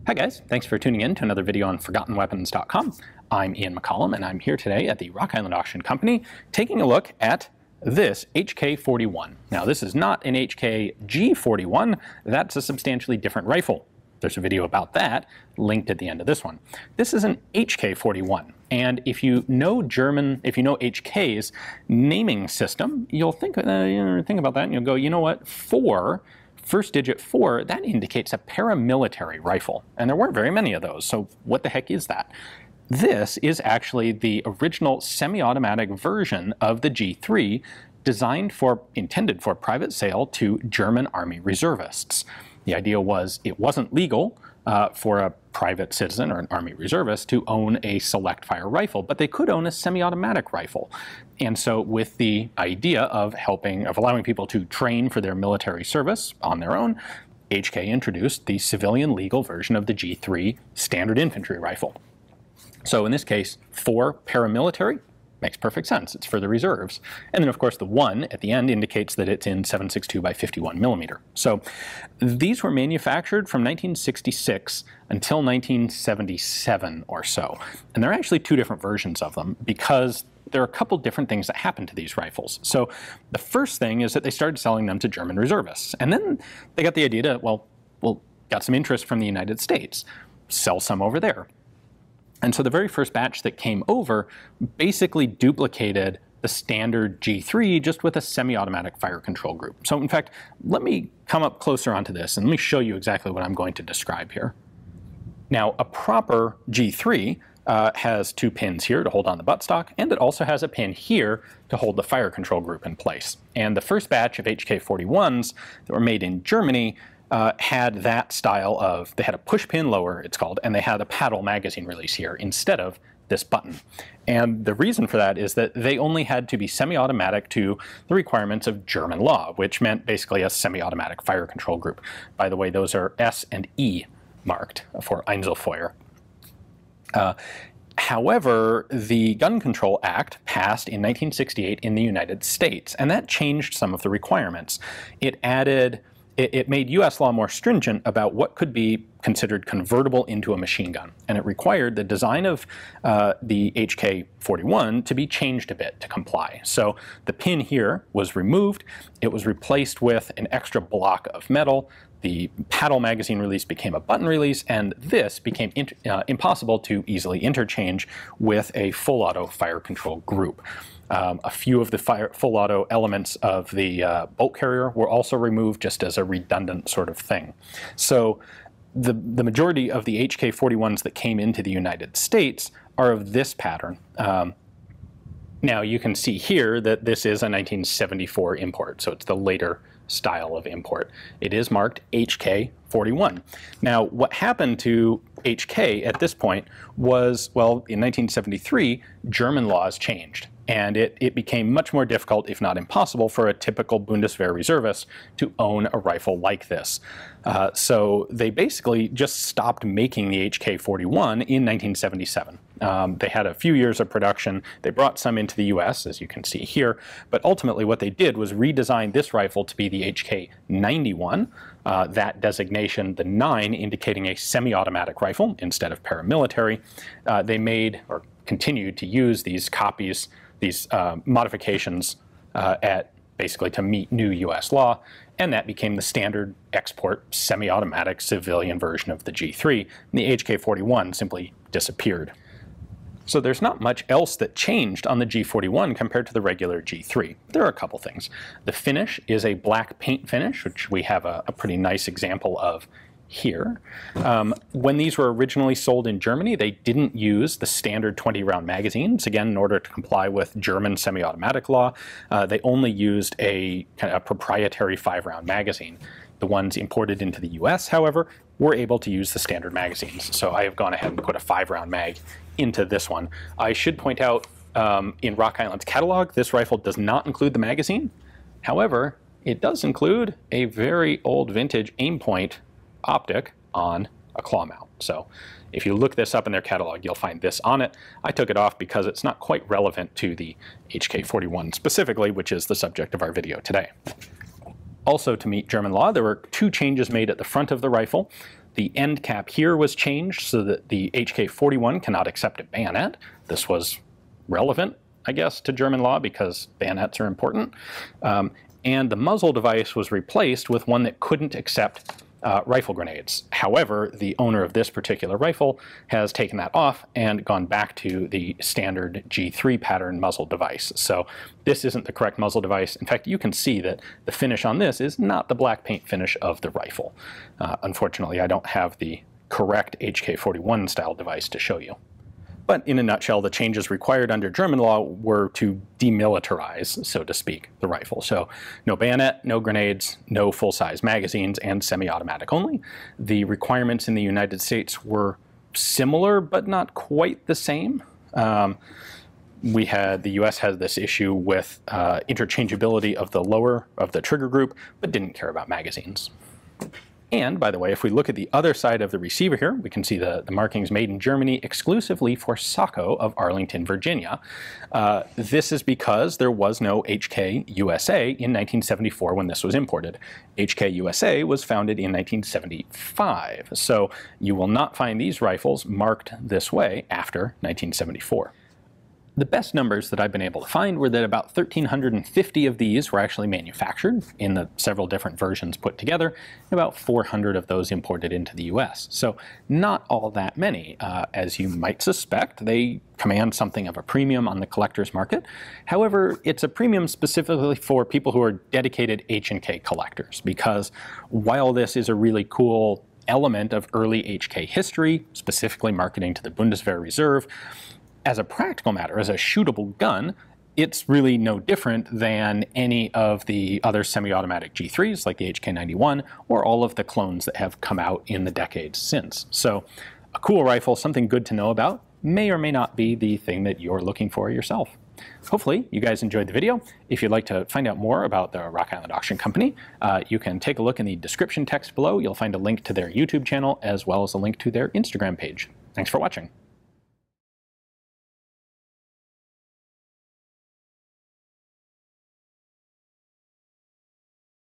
Hi guys, thanks for tuning in to another video on ForgottenWeapons.com. I'm Ian McCollum and I'm here today at the Rock Island Auction Company taking a look at this HK41. Now this is not an HK-G41, that's a substantially different rifle. There's a video about that linked at the end of this one. This is an HK41, and if you know HK's naming system, you'll think about that and you'll go, you know what, first digit 4, that indicates a paramilitary rifle, and there weren't very many of those, so what the heck is that? This is actually the original semi-automatic version of the G3, intended for private sale to German Army reservists. The idea was it wasn't legal for a private citizen or an Army reservist to own a select fire rifle, but they could own a semi-automatic rifle. And so with the idea of allowing people to train for their military service on their own, HK introduced the civilian legal version of the G3 standard infantry rifle. So in this case, 4 paramilitary makes perfect sense. It's for the reserves. And then of course the 1 at the end indicates that it's in 7.62 by 51 millimeter. So these were manufactured from 1966 until 1977 or so. And there are actually 2 different versions of them because there are a couple different things that happened to these rifles. So the first thing is that they started selling them to German reservists. And then they got the idea to, well, got some interest from the United States, sell some over there. And so the very first batch that came over basically duplicated the standard G3 just with a semi-automatic fire control group. So in fact, let me come up closer onto this and let me show you exactly what I'm going to describe here. Now, a proper G3 has 2 pins here to hold on the buttstock, and it also has a pin here to hold the fire control group in place. And the first batch of HK41s that were made in Germany had that style of, they had a push pin lower, it's called, and they had a paddle magazine release here instead of this button. And the reason for that is that they only had to be semi-automatic to the requirements of German law, which meant basically a semi-automatic fire control group. By the way, those are S and E marked for Einzelfeuer. However, the Gun Control Act passed in 1968 in the United States, and that changed some of the requirements. It made U.S. law more stringent about what could be considered convertible into a machine gun, and it required the design of the HK41 to be changed a bit to comply. So the pin here was removed, it was replaced with an extra block of metal, the paddle magazine release became a button release, and this became impossible to easily interchange with a full auto fire control group. A few of the full auto elements of the bolt carrier were also removed just as a redundant sort of thing. So the majority of the HK41s that came into the United States are of this pattern. Now you can see here that this is a 1974 import, so it's the later style of import. It is marked HK41. Now what happened to HK at this point was, well, in 1973, German laws changed. And it became much more difficult, if not impossible, for a typical Bundeswehr reservist to own a rifle like this. So they basically just stopped making the HK41 in 1977. They had a few years of production. They brought some into the US, as you can see here, but ultimately what they did was redesign this rifle to be the HK91, that designation, the 9, indicating a semi-automatic rifle instead of paramilitary. They made, or continued to use these copies, these modifications basically to meet new US law, and that became the standard export semi-automatic civilian version of the G3, and the HK41 simply disappeared. So there's not much else that changed on the G41 compared to the regular G3. There are a couple things. The finish is a black paint finish, which we have a pretty nice example of here. When these were originally sold in Germany, they didn't use the standard 20-round magazines, again, in order to comply with German semi-automatic law. They only used a kind of proprietary 5-round magazine. The ones imported into the US, however, were able to use the standard magazines. So I have gone ahead and put a 5-round mag into this one. I should point out, in Rock Island's catalog, this rifle does not include the magazine. However, it does include a very old vintage Aimpoint optic on a claw mount. So if you look this up in their catalog, you'll find this on it. I took it off because it's not quite relevant to the HK41 specifically, which is the subject of our video today. Also, to meet German law, there were 2 changes made at the front of the rifle. The end cap here was changed so that the HK-41 cannot accept a bayonet. This was relevant, I guess, to German law because bayonets are important. And the muzzle device was replaced with one that couldn't accept rifle grenades. However, the owner of this particular rifle has taken that off and gone back to the standard G3 pattern muzzle device. So this isn't the correct muzzle device. In fact, you can see that the finish on this is not the black paint finish of the rifle. Unfortunately, I don't have the correct HK-41 style device to show you. But in a nutshell, the changes required under German law were to demilitarize, so to speak, the rifle. So no bayonet, no grenades, no full-size magazines, and semi-automatic only. The requirements in the United States were similar, but not quite the same. The US has this issue with interchangeability of the trigger group, but didn't care about magazines. And, by the way, if we look at the other side of the receiver here, we can see the markings made in Germany exclusively for SACO of Arlington, Virginia. This is because there was no HK USA in 1974 when this was imported. HK USA was founded in 1975, so you will not find these rifles marked this way after 1974. The best numbers that I've been able to find were that about 1,350 of these were actually manufactured in the several different versions put together, and about 400 of those imported into the US. So not all that many. As you might suspect, they command something of a premium on the collector's market. However, it's a premium specifically for people who are dedicated H&K collectors, because while this is a really cool element of early HK history, specifically marketing to the Bundeswehr Reserve, as a practical matter, as a shootable gun, it's really no different than any of the other semi-automatic G3s like the HK91 or all of the clones that have come out in the decades since. So a cool rifle, something good to know about, may or may not be the thing that you're looking for yourself. Hopefully you guys enjoyed the video. If you'd like to find out more about the Rock Island Auction Company, you can take a look in the description text below. You'll find a link to their YouTube channel as well as a link to their Instagram page. Thanks for watching.